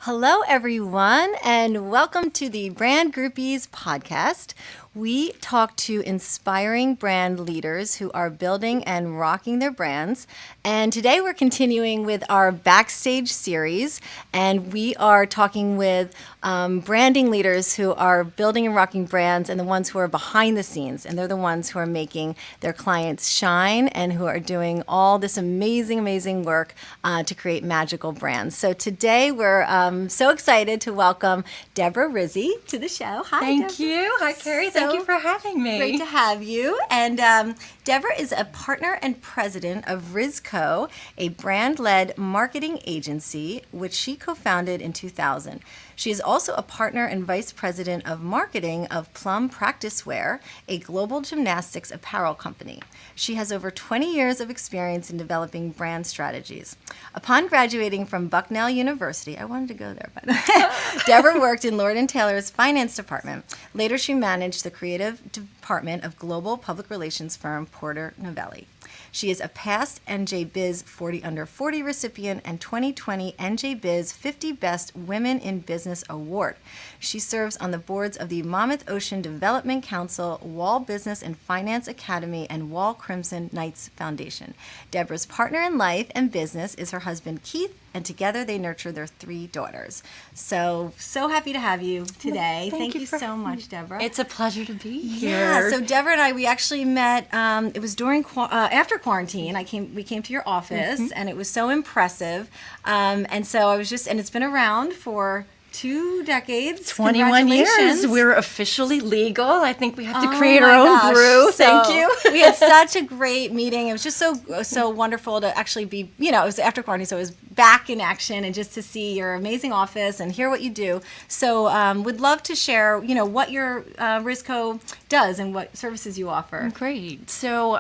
Hello, everyone, and welcome to the Brand Groupies Podcast. We talk to inspiring brand leaders who are building and rocking their brands. And today we're continuing with our Backstage series, and we are talking with branding leaders who are building and rocking brands and the ones who are behind the scenes. And they're the ones who are making their clients shine and who are doing all this amazing, amazing work to create magical brands. So today we're so excited to welcome Debra Rizzi to the show. Hi, Thank Debra. you. Hi, Carey. Thank you for having me. Great to have you. And Debra is a partner and president of Rizco, a brand-led marketing agency, which she co-founded in 2000. She is also a partner and vice president of marketing of Plum Practice Wear, a global gymnastics apparel company. She has over 20 years of experience in developing brand strategies. Upon graduating from Bucknell University, I wanted to go there, by the way, Debra worked in Lord & Taylor's finance department. Later, she managed the creative department of global public relations firm Porter Novelli. She is a past NJ Biz 40 Under 40 recipient and 2020 NJ Biz 50 Best Women in Business Award. She serves on the boards of the Monmouth Ocean Development Council, Wall Business and Finance Academy, and Wall Crimson Knights Foundation. Debra's partner in life and business is her husband Keith, and together they nurture their 3 daughters. So happy to have you today. Thank you so much, Debra. It's a pleasure to be here. Yeah, so Debra and I, we actually met, it was during, after quarantine, we came to your office, and it was so impressive. And so I was and it's been around for 2 decades. 21 years. We're officially legal. I think we have to create our own brew. Thank you. We had such a great meeting. It was just so wonderful to actually be, it was after quarantine, so it was back in action and just to see your amazing office and hear what you do. So would love to share, what your Rizco does and what services you offer. Great. So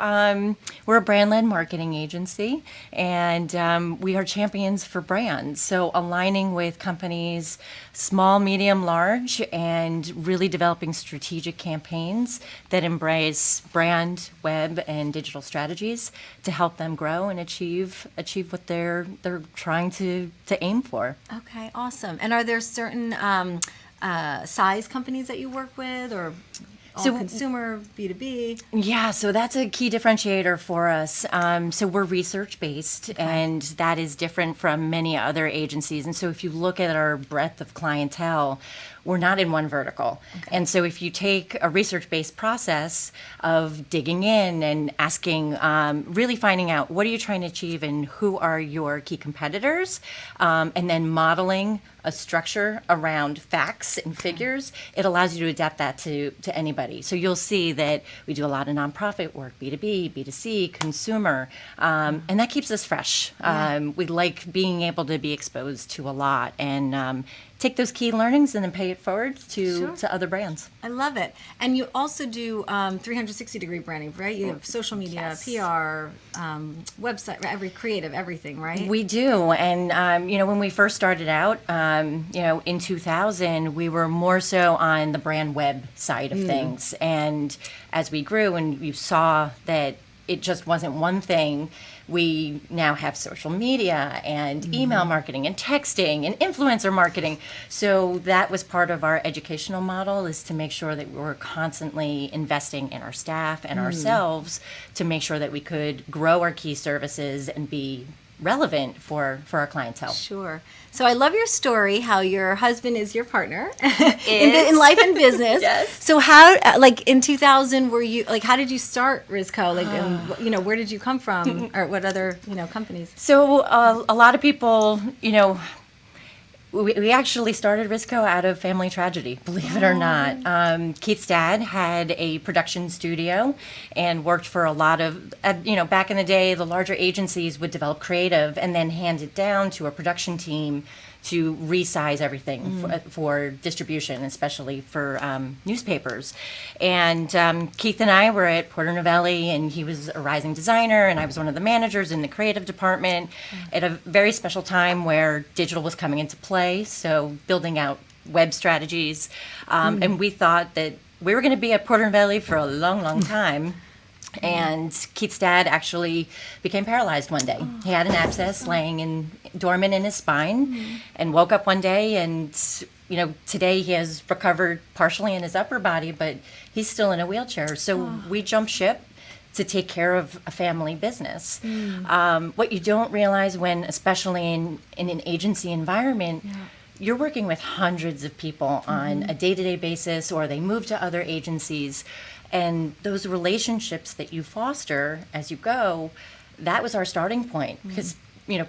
we're a brand-led marketing agency, and we are champions for brands. So aligning with companies, small, medium, large, and really developing strategic campaigns that embrace brand, web, and digital strategies to help them grow and achieve what they're trying to aim for. Okay, awesome. And are there certain size companies that you work with, or all consumer, B2B? Yeah, so that's a key differentiator for us. So we're research-based, and that is different from many other agencies. And so if you look at our breadth of clientele, we're not in one vertical. Okay. And so if you take a research-based process of digging in and asking, really finding out what are you trying to achieve and who are your key competitors, and then modeling a structure around facts and figures, it allows you to adapt that to anybody. So you'll see that we do a lot of nonprofit work, B2B, B2C, consumer, and that keeps us fresh. We like being able to be exposed to a lot and take those key learnings and then pay it forward to other brands. I love it. And you also do 360-degree branding, right? You have social media, PR, website, everything, right? We do. And, when we first started out, in 2000, we were more so on the brand web side of things. And as we grew and you saw that it just wasn't one thing, we now have social media and email marketing and texting and influencer marketing. So that was part of our educational model, is to make sure that we're constantly investing in our staff and ourselves to make sure that we could grow our key services and be relevant for our clientele. Sure. So I love your story, how your husband is your partner in life and business. Yes. So how, in 2000, were you, how did you start Rizco? Where did you come from, or what other, companies? So a lot of people, we actually started Rizco out of family tragedy, believe it or not. Keith's dad had a production studio and worked for a lot of, back in the day, the larger agencies would develop creative and then hand it down to a production team to resize everything for distribution, especially for newspapers. And Keith and I were at Porter Novelli, and he was a rising designer, and I was one of the managers in the creative department at a very special time where digital was coming into play, so building out web strategies. And we thought that we were going to be at Porter Novelli for a long, long time. And Keith's dad actually became paralyzed one day. He had an abscess laying dormant in his spine, and woke up one day, and today he has recovered partially in his upper body, but he's still in a wheelchair. So we jumped ship to take care of a family business. What you don't realize especially in an agency environment, you're working with hundreds of people on a day-to-day basis, or they move to other agencies. And those relationships that you foster as you go, that was our starting point. Because,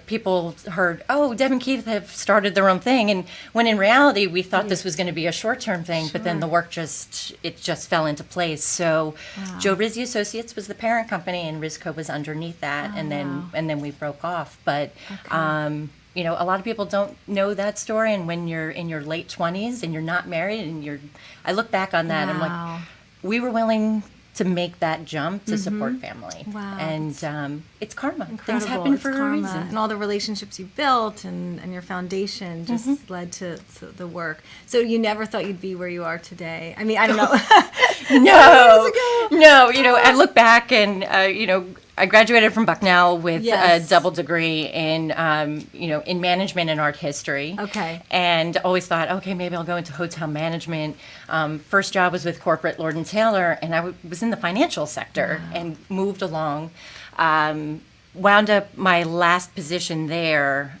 people heard, oh, Deb and Keith have started their own thing. And when in reality, we thought this was going to be a short-term thing, but then the work just fell into place. So Joe Rizzi Associates was the parent company, and Rizco was underneath that. And then we broke off. But, a lot of people don't know that story. And when you're in your late 20s and you're not married, and I look back on that, and I'm like, we were willing to make that jump to support family. Wow. And it's karma. Incredible. Things happen for karma. a reason. And all the relationships you built and your foundation just led to the work. So you never thought you'd be where you are today? I mean, I don't know. No. I look back and, I graduated from Bucknell with a double degree in management and art history. Okay. And always thought, okay, maybe I'll go into hotel management. First job was with corporate Lord & Taylor, and I was in the financial sector and moved along. Wound up my last position there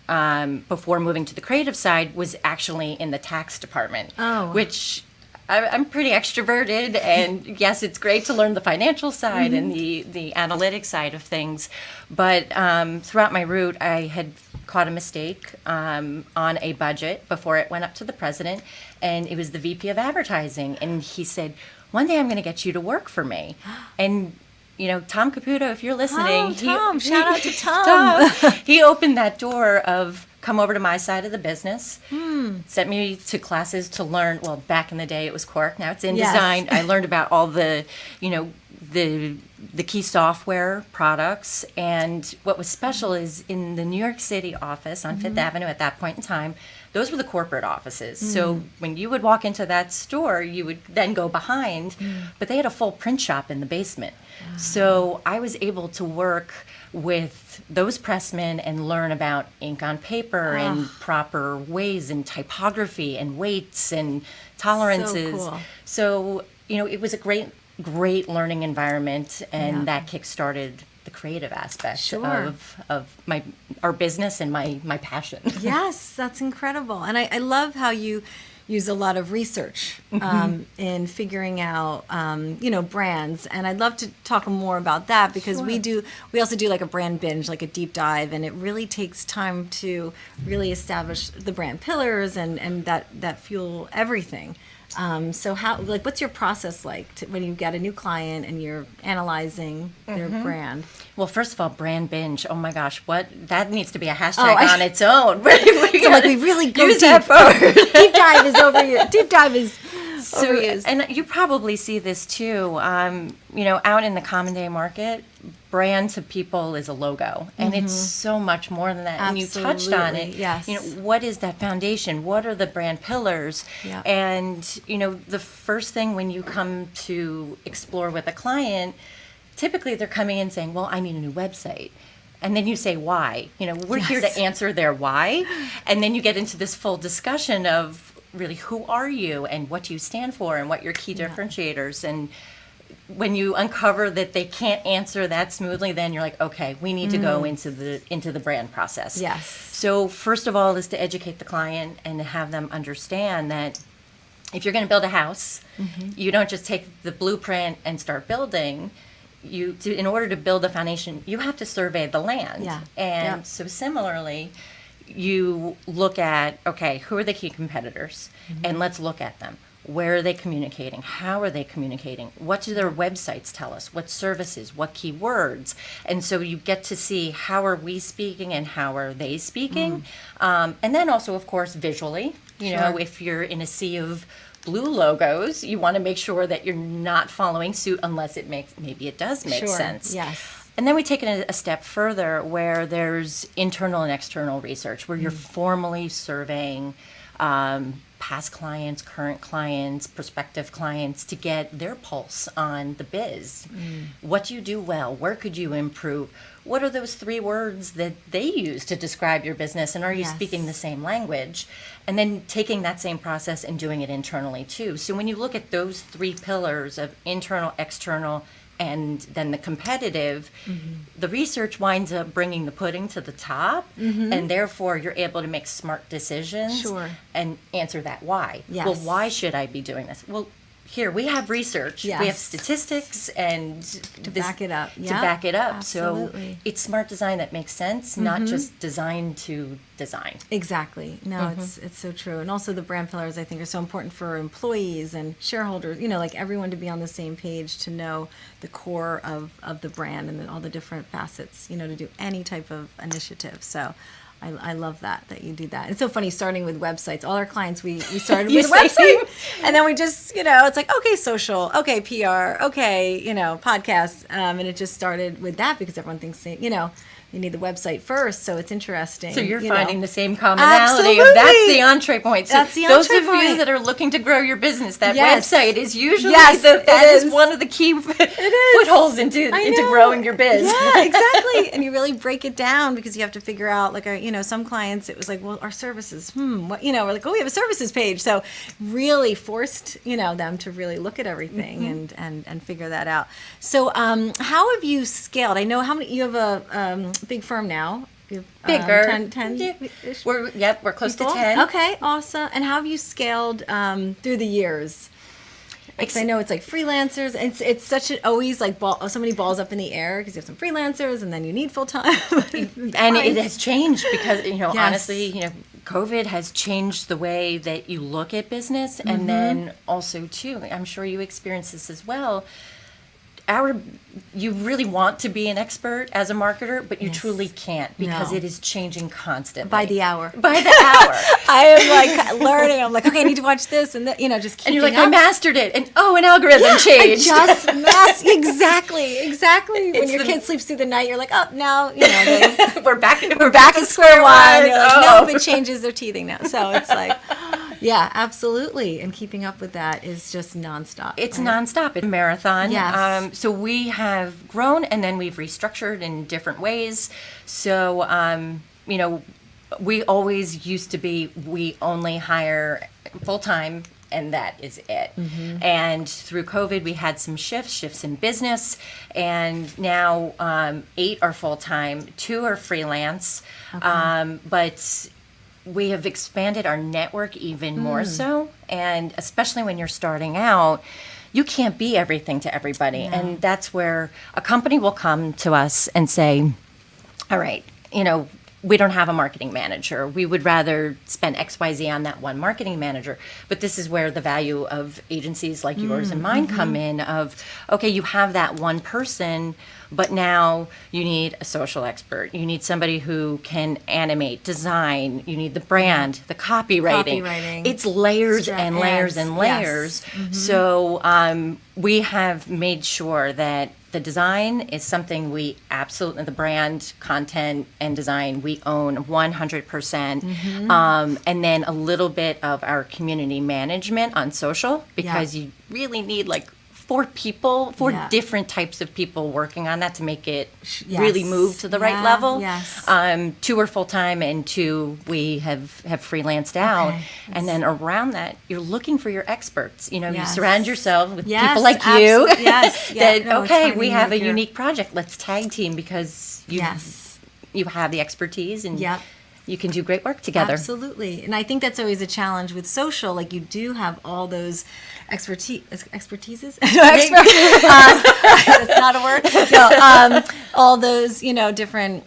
before moving to the creative side was actually in the tax department, which I'm pretty extroverted, and yes, it's great to learn the financial side and the analytic side of things. But throughout my route, I had caught a mistake on a budget before it went up to the president, and it was the VP of advertising, and he said, "One day I'm going to get you to work for me." And Tom Caputo, if you're listening, shout out to Tom. He opened that door of come over to my side of the business, sent me to classes to learn. Well, back in the day it was Cork, now it's InDesign. I learned about all the key software products. And what was special is in the New York City office on Fifth Avenue at that point in time, those were the corporate offices. So when you would walk into that store, you would then go behind, but they had a full print shop in the basement. So I was able to work with those pressmen and learn about ink on paper and proper ways and typography and weights and tolerances. So cool. So, it was a great learning environment, and that kick-started the creative aspect of our business and my passion. Yes, that's incredible. And I love how you use a lot of research in figuring out, brands. And I'd love to talk more about that, because we also do like a brand binge, like a deep dive, and it really takes time to really establish the brand pillars and that fuel everything. So what's your process like when you get a new client and you're analyzing their brand? Well, first of all, brand binge. Oh my gosh, that needs to be a hashtag on its own. So we really go use deep. that Deep dive is over here. Deep dive is overused. And you probably see this too. Out in the common day market, brand to people is a logo, and it's so much more than that. Absolutely. And you touched on it. Yes. What is that foundation? What are the brand pillars? Yeah. And the first thing when you come to explore with a client, typically they're coming in saying, "Well, I need a new website." And then you say, why? We're here to answer their why. And then you get into this full discussion of really who are you and what do you stand for and what your key differentiators. And when you uncover that they can't answer that smoothly, then you're like, okay, we need to go into the brand process. Yes. So first of all is to educate the client and to have them understand that if you're going to build a house, you don't just take the blueprint and start building. In order to build a foundation, you have to survey the land. Yeah. And so similarly, you look at, okay, who are the key competitors? And let's look at them. Where are they communicating? How are they communicating? What do their websites tell us? What services? What keywords? And so you get to see how are we speaking and how are they speaking. And then also, of course, visually. If you're in a sea of blue logos, you want to make sure that you're not following suit unless maybe it does make sense. Yes. And then we take it a step further where there's internal and external research, where you're formally surveying past clients, current clients, prospective clients to get their pulse on the biz. What do you do well? Where could you improve? What are those 3 words that they use to describe your business? And are you speaking the same language? And then taking that same process and doing it internally too. So when you look at those 3 pillars of internal, external, and then the competitive, the research winds up bringing the pudding to the top, and therefore you're able to make smart decisions and answer that why. Well, why should I be doing this? Well, here we have research, we have statistics, and to back it up. To back it up. Absolutely. So it's smart design that makes sense, not just design to design. Exactly. No, it's so true. And also the brand pillars, I think, are so important for employees and shareholders, like everyone to be on the same page, to know the core of the brand and then all the different facets, to do any type of initiative. So I love that you do that. It's so funny starting with websites. All our clients, we started with a website, and then we just, it's like, okay, social, okay, PR, okay, podcast. And it just started with that because everyone thinks, you need the website first, so it's interesting. So you're finding the same commonality of that's the entree point. So that's the those entree of point. You that are looking to grow your business, that website is usually that is one of the key footholds into growing your biz. Yeah, exactly. And you really break it down because you have to figure out, like, some clients, it was like, well, our services, what, we're like, oh, we have a services page. So really forced, them to really look at everything and figure that out. So how have you scaled? I know you have a big firm now. Bigger. 10-ish. We're close people? to 10. Okay, awesome. And how have you scaled through the years? Because I know it's like freelancers. It's such an always like so many balls up in the air because you have some freelancers and then you need full time. And it has changed because honestly, COVID has changed the way that you look at business, and then also too, I'm sure you experience this as well. You really want to be an expert as a marketer, but you truly can't because it is changing constantly. By the hour. I am like learning. I'm like, okay, I need to watch this, and just keep. And you're like, I mastered it, and an algorithm changed. Exactly. When your kid sleeps through the night, you're like, oh, now we're back at square one. You're like, no, if it changes, they're teething now. So it's like. Yeah, absolutely. And keeping up with that is just nonstop. It's nonstop. It's a marathon. Yes. So we have grown and then we've restructured in different ways. So, we always used to be, we only hire full-time and that is it. And through COVID, we had some shifts in business. And now 8 are full-time, 2 are freelance. Okay. But we have expanded our network even more so, and especially when you're starting out, you can't be everything to everybody. Yeah. And that's where a company will come to us and say, all right, we don't have a marketing manager. We would rather spend XYZ on that one marketing manager. But this is where the value of agencies like yours and mine come in of, okay, you have that one person, but now you need a social expert. You need somebody who can animate, design. You need the brand, the copywriting. It's layers and layers and layers. Yes. So we have made sure that the design is something we absolutely, the brand, content, and design, we own 100%. And then a little bit of our community management on social, because you really need like 4 different types of people working on that to make it really move to the right level. Yes. 2 are full-time and 2 we have freelanced out. Okay. And then around that, you're looking for your experts. You surround yourself with people like you. Yes. We have a unique project. Let's tag team because you have the expertise and you can do great work together. Absolutely. And I think that's always a challenge with social. Like you do have all those expertises? That's not a word. No, all those, different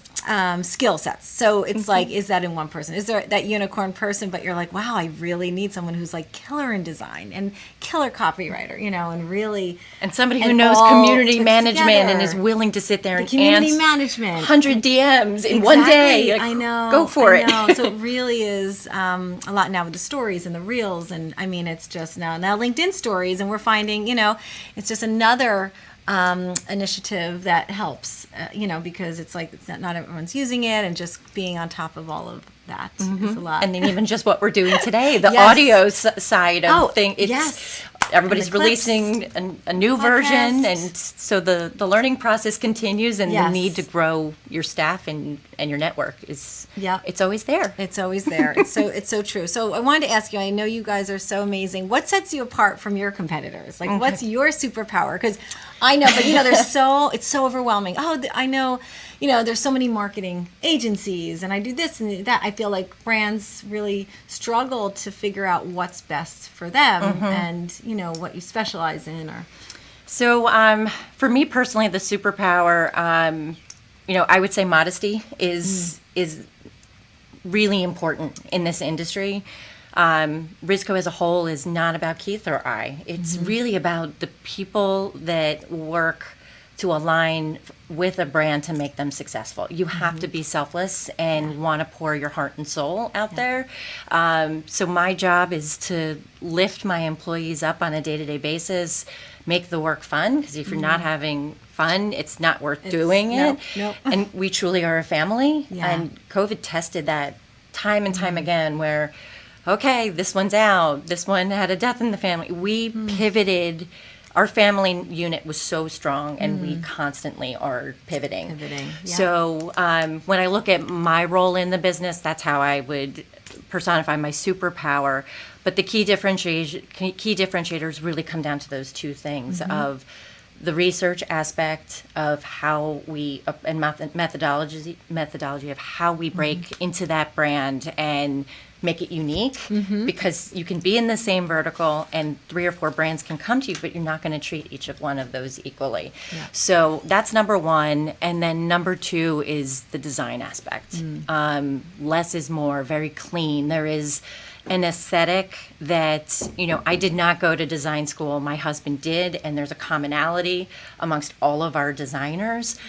skill sets. So it's like, is that in one person? Is there that unicorn person, but you're like, wow, I really need someone who's like killer in design and killer copywriter, and really. And somebody who knows community management and is willing to sit there and community management. 100 DMs in one day. Like, I know. Go for it. So it really is a lot now with the stories and the reels. And I mean, it's just now LinkedIn stories. And we're finding, it's just another initiative that helps, because it's like not everyone's using it, and just being on top of all of that is a lot. And then even just what we're doing today, the Yes. audio side of things. Yes. Everybody's And the clips. releasing a new Podcast. version, and so the learning process continues, and Yes. the need to grow your staff and your network is Yep. it's always there. It's always there. It's so true. So I wanted to ask you, I know you guys are so amazing. What sets you apart from your competitors? Like, what's your superpower? Because I know, but it's so overwhelming. Oh, I know, there's so many marketing agencies, and I do this and that. I feel like brands really struggle to figure out what's best for them, and what you specialize in, or. So for me personally, the superpower, I would say modesty is really important in this industry. Rizco as a whole is not about Keith or I. It's really about the people that work to align with a brand to make them successful. You have to be selfless and want to pour your heart and soul out there. So my job is to lift my employees up on a day-to-day basis, make the work fun, because if you're not having fun, it's not worth doing it. Nope. And we truly are a family. Yeah. And COVID tested that time and time again, where, okay, this one's out, this one had a death in the family. We pivoted. Our family unit was so strong, and we constantly are pivoting. Yeah. So when I look at my role in the business, that's how I would personify my superpower. But the key differentiators really come down to those two things of the research aspect of how we and methodology of how we break into that brand and make it unique, because you can be in the same vertical and 3 or 4 brands can come to you, but you're not going to treat each of one of those equally. Yeah. So that's number one. And then number 2 is the design aspect. Less is more, very clean. There is an aesthetic that, I did not go to design school. My husband did, and there's a commonality amongst all of our designers.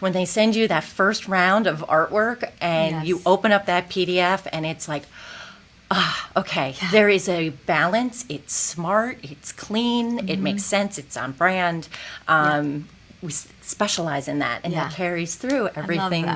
When they send you that first round of artwork and you open up that PDF and it's like, okay, there is a balance. It's smart. It's clean. It makes sense. It's on brand. We specialize in that, and that carries through everything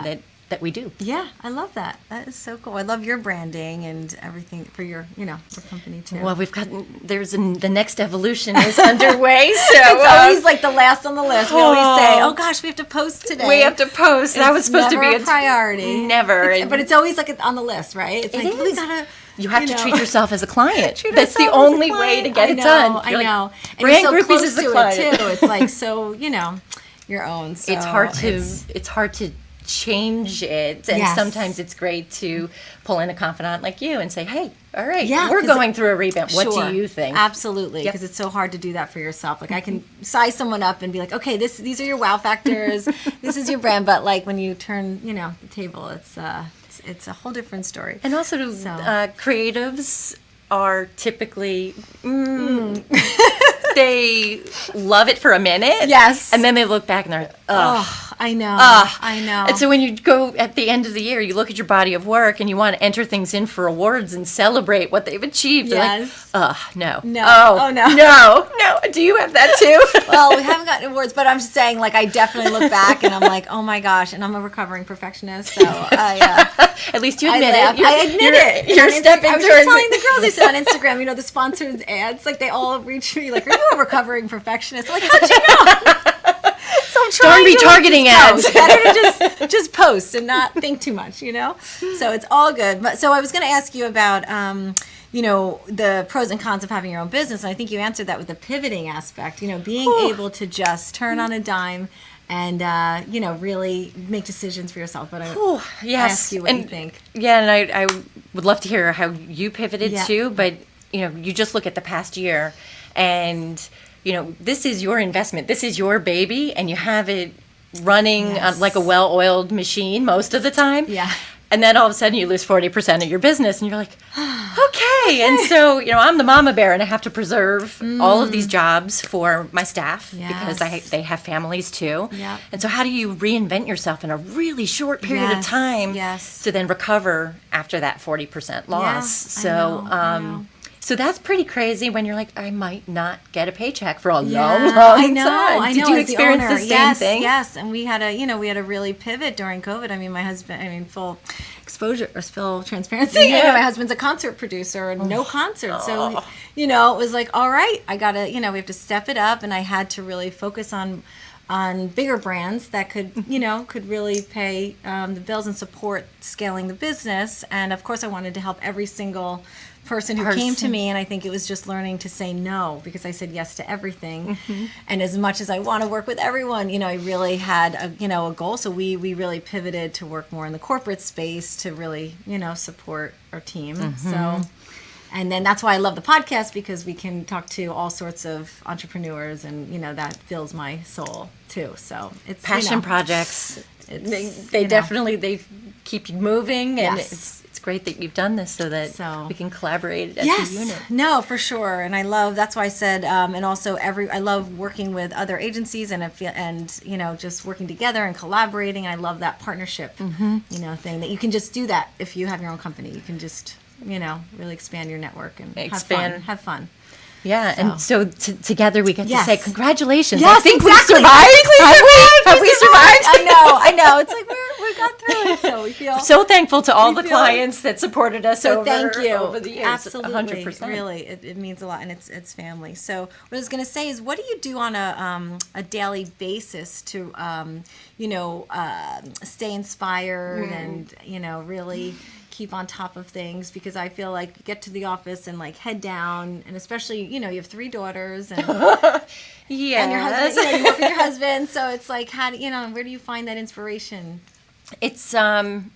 that we do. Yeah, I love that. That is so cool. I love your branding and everything for your, your company too. Well, the next evolution is underway. So it's always like the last on the list. We always say, "Oh gosh, we have to post today." We have to post. That was supposed to be a priority. Never. But it's always like on the list, right? It's like we gotta. You have to treat yourself as a client. That's the only way to get it done. I know. And Brand you're so Groupies close is the to client. it too. It's like so, your own. So it's hard to change it, and sometimes it's great to pull in a confidant like you and say, hey, all right, we're going through a revamp. What do you think? Absolutely, because it's so hard to do that for yourself. Like I can size someone up and be like, okay, these are your wow factors, this is your brand, but like when you turn the table, it's a whole different story. And also creatives are typically they love it for a minute, and then they look back and they're I know. And so when you go at the end of the year, you look at your body of work and you want to enter things in for awards and celebrate what they've achieved. Yes. They're like, no. Oh, no. No. Do you have that too? Well, we haven't gotten awards, but I'm just saying, like, I definitely look back and I'm like, oh my gosh, and I'm a recovering perfectionist, so at least you admit it. I admit it. You're stepping I was towards just telling the girls, I said on Instagram, the sponsored ads, like they all reach me, like, are you a recovering perfectionist? I'm like, how'd you know? So I'm trying Don't be targeting ads. Better to just post and not think too much, So it's all good. But so I was going to ask you about, the pros and cons of having your own business, and I think you answered that with the pivoting aspect. Being able to just turn on a dime and really make decisions for yourself. But I ask you what you think. Yeah, and I would love to hear how you pivoted too. But you just look at the past year, and this is your investment. This is your baby, and you have it running like a well-oiled machine most of the time. Yeah. And then all of a sudden you lose 40% of your business, and you're like, okay. And so, I'm the mama bear, and I have to preserve all of these jobs for my staff because they have families too. Yeah. And so how do you reinvent yourself in a really short period of time to then recover after that 40% loss? I know. So that's pretty crazy when you're like, I might not get a paycheck for a long I know, time. I know. Did you as the experience owner. the same Yes, thing? yes. And we had to really pivot during COVID. I mean, my husband, full exposure or full transparency. Yeah. My husband's a concert producer and no concert. So, it was like, all right, I got to, we have to step it up. And I had to really focus on bigger brands that could really pay the bills and support scaling the business. And of course, I wanted to help every single person who came to me, and I think it was just learning to say no, because I said yes to everything. And as much as I want to work with everyone, I really had a goal. So we really pivoted to work more in the corporate space to really support our team. So. And then that's why I love the podcast, because we can talk to all sorts of entrepreneurs, and that fills my soul too. So it's passion projects. They definitely they keep you moving, and it's great that you've done this so that we can collaborate as a unit. No, for sure. And I love, that's why I said, and also I love working with other agencies and just working together and collaborating. I love that partnership, thing that you can just do that if you have your own company. You can just really expand your network and have fun. Yeah, and so together we get to say congratulations. Yes, I think exactly. we survived. Have we survived? I know. It's like we got through it, so we feel so thankful to all the clients that supported us over the years. Absolutely, 100%. Really, it means a lot, and it's family. So what I was going to say is, what do you do on a daily basis to stay inspired and really keep on top of things? Because I feel like you get to the office and like head down, and especially you have 3 daughters and and your husband, you work with your husband, so it's like, how do where do you find that inspiration? It's I'm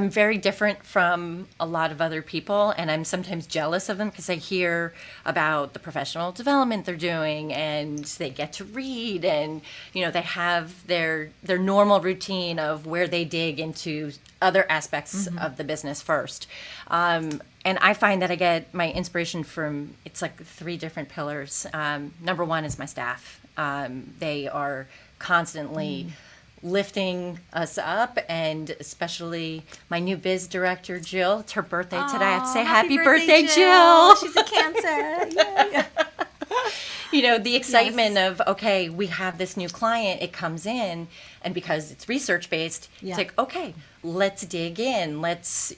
very different from a lot of other people, and I'm sometimes jealous of them because I hear about the professional development they're doing, and they get to read, and they have their normal routine of where they dig into other aspects of the business first. And I find that I get my inspiration from, it's like 3 different pillars. Number 1 is my staff. They are constantly lifting us up, and especially my new biz director, Jill. It's her birthday today. I have to say happy birthday, Jill. She's a Cancer. Yay. The excitement of, okay, we have this new client, it comes in, and because it's research-based, it's like, okay, let's dig in. Let's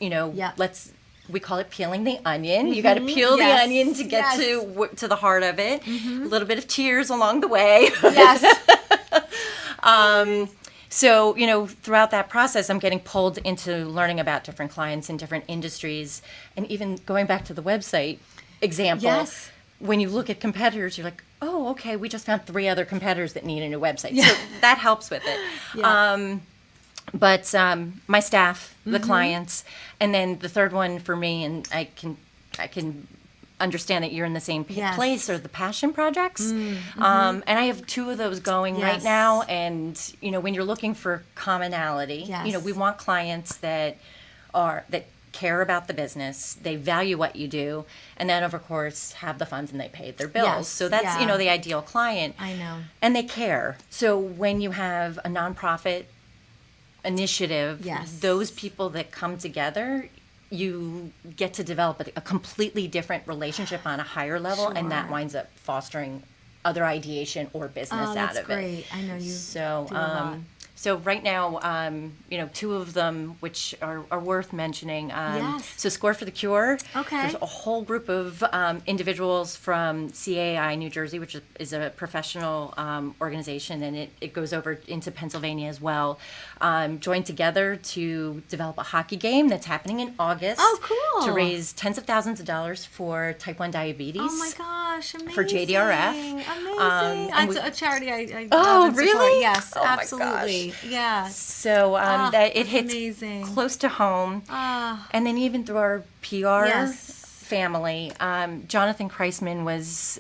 we call it peeling the onion. You got to peel the onion to get to the heart of it. A little bit of tears along the way. Yes. So, throughout that process, I'm getting pulled into learning about different clients in different industries. And even going back to the website example, when you look at competitors, you're like, oh, okay, we just found 3 other competitors that need a new website. So that helps with it. But my staff, the clients, and then the third one for me, and I can understand that you're in the same place, or the passion projects. And I have 2 of those going right now. And when you're looking for commonality, we want clients that care about the business, they value what you do, and then of course have the funds and they pay their bills. So that's the ideal client. I know. And they care. So when you have a nonprofit initiative, those people that come together, you get to develop a completely different relationship on a higher level, and that winds up fostering other ideation or business out of it. That's great. I know you so, do a lot. So right now, 2 of them, which are worth mentioning. So Score for the Cure. Okay. There's a whole group of individuals from CAI New Jersey, which is a professional organization, and it goes over into Pennsylvania as well. Joined together to develop a hockey game that's happening in August. Oh, cool. To raise tens of thousands of dollars for type 1 diabetes. Oh my gosh, amazing. For JDRF. Amazing. It's a charity I Oh, love and really? support. Yes, Oh, my absolutely. gosh. Yeah. So that it hits amazing. close to home. And then even through our PR family, Jonathan Kreisman was,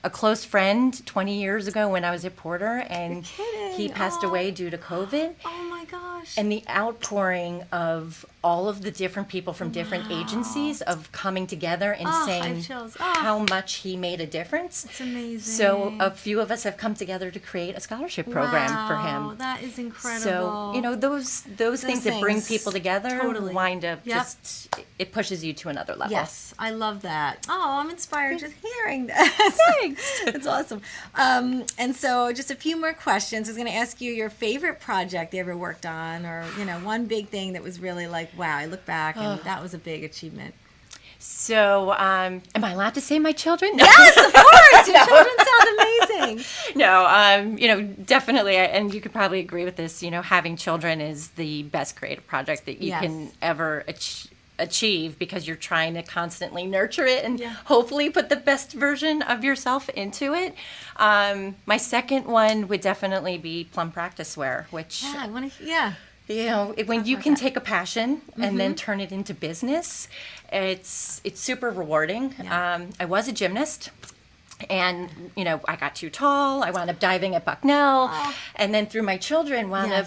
a close friend 20 years ago when I was at Porter, and kidding. he passed away due to COVID. Oh my gosh. And the outpouring of all of the different people from different agencies of coming together and I saying have chills. how much he made a difference. It's amazing. So a few of us have come together to create a scholarship program for Wow, him. that is incredible. So, you know, those things that bring things, people together totally. wind up Yep. just, it pushes you to another level. Yes, I love that. Oh, I'm inspired just hearing that. Thanks. That's awesome. And so just a few more questions. I was going to ask you your favorite project you ever worked on, or, you know, one big thing that was really like, wow, I look back and that was a big achievement. So, am I allowed to say my children? Yes, of course. Your children sound amazing. No, you know, definitely, and you could probably agree with this, you know, having children is the best creative project that you Yes. can ever achieve, because you're trying to constantly nurture it and Yeah. hopefully put the best version of yourself into it. My second one would definitely be Plum Practice Wear, which, Yeah, I want to, yeah. you know, when you can take a passion and then turn it into business, it's super rewarding. Yeah. I was a gymnast, and you know, I got too tall. I wound up diving at Bucknell, and then through my children wound up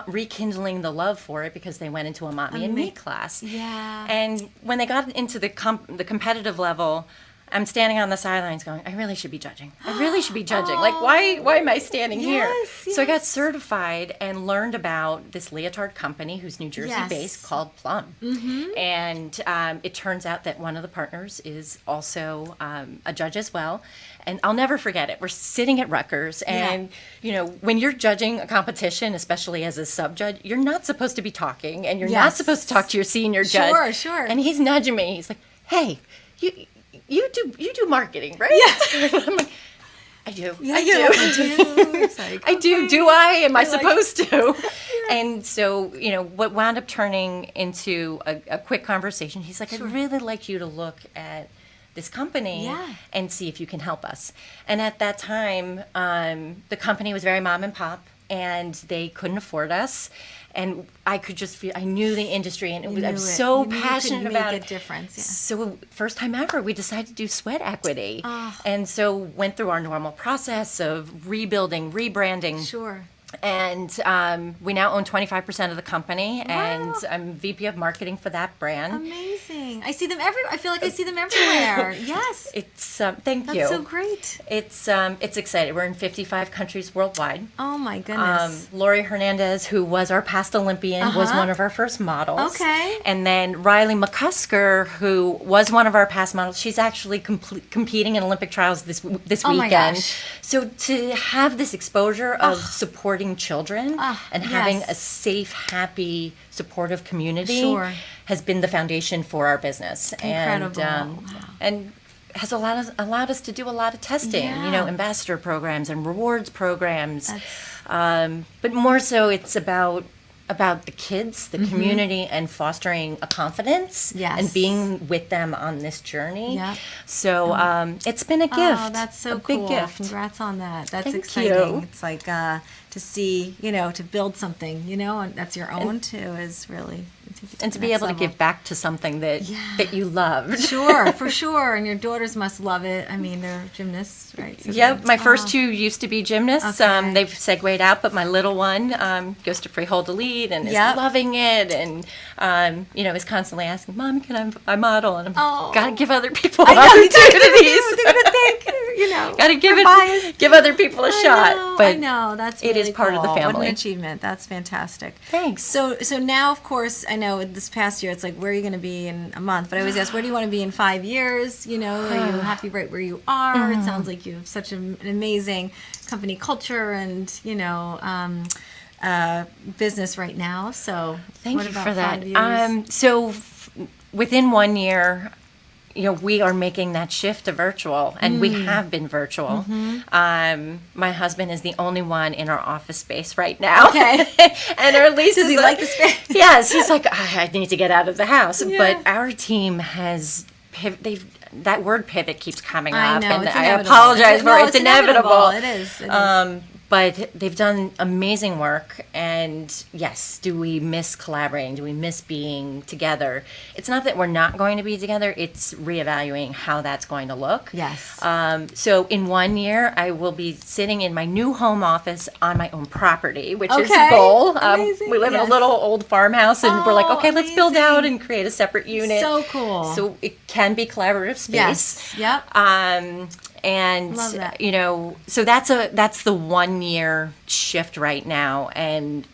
rekindling the love for it, because they went into a mommy and me class. Yeah. And when they got into the competitive level, I'm standing on the sidelines going, I really should be judging. I really should be judging. Like, why am I standing here? Yes, So I got yes. certified and learned about this leotard company who's New Jersey Yes. based called Plum. And it turns out that one of the partners is also a judge as well. And I'll never forget it. We're sitting at Rutgers, and you know, when you're judging a competition, especially as a sub-judge, you're not supposed to be talking, and you're not Yes. supposed to talk to your senior judge. Sure, sure. And he's nudging me. He's like, "Hey, you do marketing, right?" Yeah. I'm like, I do. Yeah, I do. It's like, I do. okay. Do I? Am I You're like- supposed to? And so, you know, what wound up turning into a quick conversation, he's like, I'd really like you to look at this company Yeah. and see if you can help us. And at that time, the company was very mom and pop, and they couldn't afford us. And I could just feel, I knew the industry, and I was so You knew you could passionate about make it. a difference. Yeah. So first time ever, we decided to do sweat equity. And so went through our normal process of rebuilding, rebranding. Sure. And we now own 25% of the company, and I'm VP of marketing for that brand. Amazing. I see them everywhere. I feel like I see them everywhere. Yes. It's thank you. That's so great. It's exciting. We're in 55 countries worldwide. Oh my goodness. Lori Hernandez, who was our past Olympian, was one of our first models. Okay. And then Riley McCusker, who was one of our past models, she's actually competing in Olympic trials this Oh my weekend. gosh. So to have this exposure of supporting children and having yes. a safe, happy, supportive community Sure. has been the foundation for our business. Incredible. And, Wow. and has allowed us to do a lot of testing, Yeah. you know, ambassador programs and rewards programs. But more so, it's about the kids, the community, and fostering a confidence Yes. and being with them on this journey. Yeah. So it's been a gift. Oh, that's so a cool. big gift. Congrats on that. That's Thank exciting. you. It's like to see, you know, to build something, you know, and that's your own too is really. And to be able to give back to something that you loved. Sure, for sure. And your daughters must love it. I mean, they're gymnasts, right? So Yep, my first oh. two used to be gymnasts. Okay. They've segued out, but my little one goes to freehold to lead and is Yep. loving it, and you know, is constantly asking, "Mom, can I model?" And I'm Oh. gotta give other people I know, opportunities. they're gonna think, you know. Gotta we're give other people a shot. But I know that's it really is part of the cool. What family. an achievement! That's fantastic. Thanks. So now, of course, I know this past year it's like, where are you going to be in a month? But I always ask, where do you want to be in 5 years? You know, are you happy right where you are? It sounds like you have such an amazing company culture and, you know, business right now. So Thank what you about for that. 5 years? Within 1 year, you know, we are making that shift to virtual, and we have been virtual. My husband is the only one in our office space right now. Okay. And our lease Does is he like the space? Yes, he's like, I need to get out of the house. Yeah. But our team has that word pivot keeps coming I up, know, and it's I inevitable. apologize for No, it. It's inevitable. It is. But they've done amazing work, and yes, do we miss collaborating? Do we miss being together? It's not that we're not going to be together, it's reevaluating how that's going to look. Yes. So in 1 year, I will be sitting in my new home office on my own property, which is Okay. the goal. Amazing. We live in a Yes. little old farmhouse, and we're like, Oh, okay, let's build amazing. out and create a separate unit. So cool. So it can be collaborative space. Yes. Yep. And Love that. So that's the 1 year shift right now. And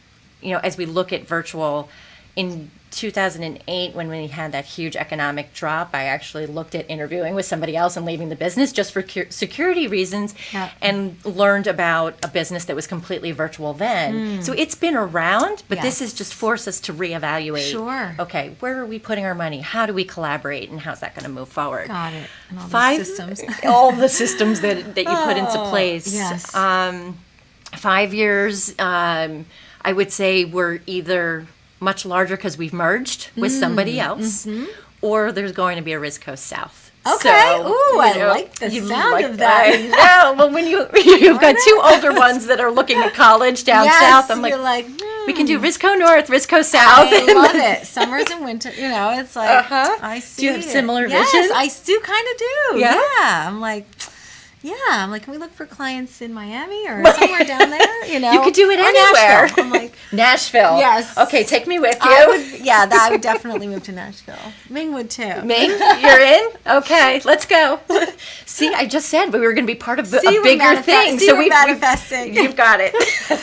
as we look at virtual, in 2008, when we had that huge economic drop, I actually looked at interviewing with somebody else and leaving the business just for security reasons, Yeah. and learned about a business that was completely virtual then. So it's been around, but this Yes. has just forced us to reevaluate. Sure. Okay, where are we putting our money? How do we collaborate, and how's that going to move forward? Got it. And all those systems. All the systems that you put into Oh, place. yes. 5 years, I would say we're either much larger because we've merged with somebody else, or there's going to be a Rizco South. Okay. So, Ooh, I like the you sound like of that. Yeah. Well, when you've got two older ones that are looking at college down Yes, south, I'm you're like, like, we can do Rizco North, Rizco South. I love it. Summers and winter, it's like, Uh-huh. I see Do you have it. similar Yes, vision? I do kind of do. Yeah? I'm like, can we look for clients in Miami or somewhere down there? You could do it Or anywhere. Nashville. I'm like, Nashville. Yes. Okay, take me with you. I would definitely move to Nashville. Ming would too. Ming, you're in? Okay, let's go. See, I just said we were going to be part of a bigger thing. So we're manifesting. You've got it.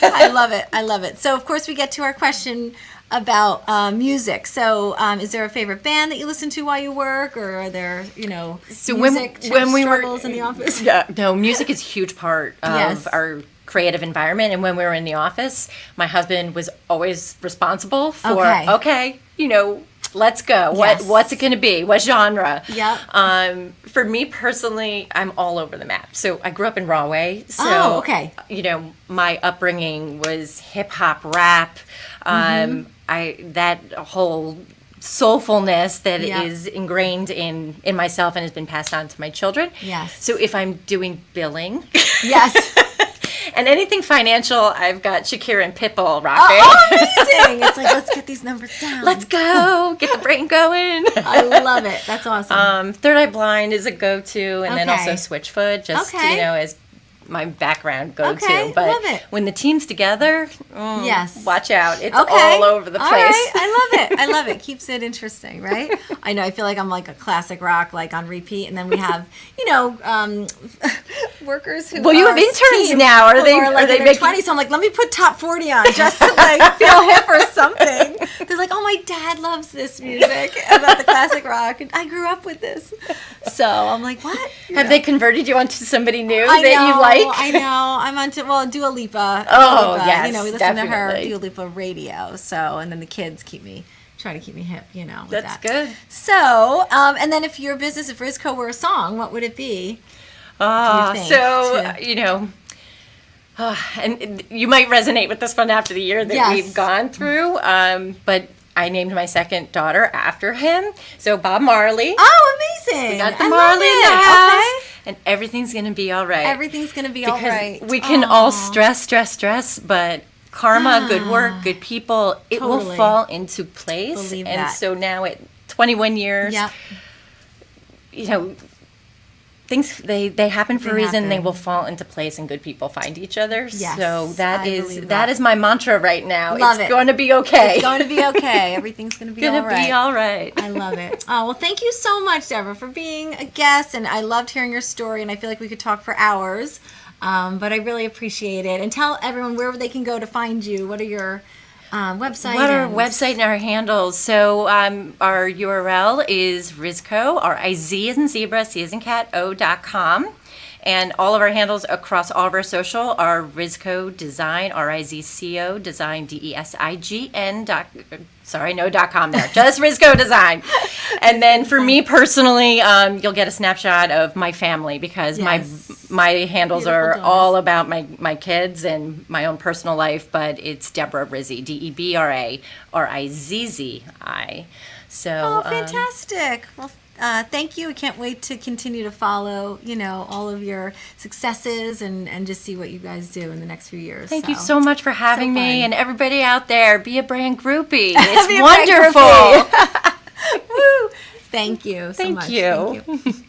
I love it. I love it. So, of course, we get to our question about music. So, is there a favorite band that you listen to while you work, or are there, So music when we were struggles in the office? Yeah, no, music is a huge part of Yes. our creative environment. And when we were in the office, my husband was always responsible for, okay, let's go. Yes. What's it going to be? What genre? Yep. For me personally, I'm all over the map. So I grew up in Rahway. So, Oh, okay. My upbringing was hip hop, rap. That whole soulfulness that is ingrained in myself and has been passed on to my children. Yes. So if I'm doing billing, Yes. and anything financial, I've got Shakira and Pitbull rocking. Oh, amazing. It's like, let's get these numbers down. Let's go. Get the brain going. I love it. That's awesome. Third Eye Blind is a go-to, and then Okay. also Switchfoot, just, Okay. as my background go-to. Okay, But love it. when the team's together, Yes. watch out. It's Okay. all over the place. All right. I love it. I love it. Keeps it interesting, right? I know. I feel like I'm like a classic rock, like on repeat, and then we have, workers who. Well, you have are interns team now. Are who they like in in their their 20s? So I'm like, let me put top 40 on just to like feel hip or something. They're like, oh, my dad loves this music about the classic rock, and I grew up with this. So I'm like, what? Have they converted you onto somebody new I that know, you like? I know. I'm onto Dua Lipa. Oh, Dua Lipa. yes, we listen to definitely. her Dua Lipa radio. So, and then the kids try to keep me hip. With That's that. good. So, and then if Rizco were a song, what would it be? think, And you might resonate with this one after the year that Yes. we've gone through. But I named my second daughter after him. So Bob Marley. Oh, amazing! We got the I Marley in the love it. house. Okay. And everything's going to be all right. Everything's gonna be all Because right. we can all stress, but karma, good work, good people, it will Totally. fall into place. Believe and that. so now at 21 years, Yep. things they happen for a They reason. They happen. will fall into place, and good people find each other. Yes, So I believe that that. is my mantra right now. Love it's it. going to be okay. It's going to be okay. Everything's gonna be Gonna all right. be all right. I love it. Oh, well, thank you so much, Debra, for being a guest. And I loved hearing your story, and I feel like we could talk for hours. But I really appreciate it. And tell everyone where they can go to find you. What are your website? What are and- website and our handles? So our URL is Rizco, R-I-Z as in zebra, C as in cat, O.com. And all of our handles across all of our social are Rizco Design, R-I-Z-C-O, Design, D-E-S-I-G-N. .com there. Just Rizco Design. And then for me personally, you'll get a snapshot of my family because Yes. my handles Beautiful are daughters. all about my kids and my own personal life, but it's Debra Rizzi, Debra Rizzi. So Oh, fantastic. Well, thank you. I can't wait to continue to follow, all of your successes and just see what you guys do in the next few years. Thank you so much for having me, and everybody out there, be a brand groupie. It's Be a wonderful. brand groupie. Woo! Thank you so much. Thank you.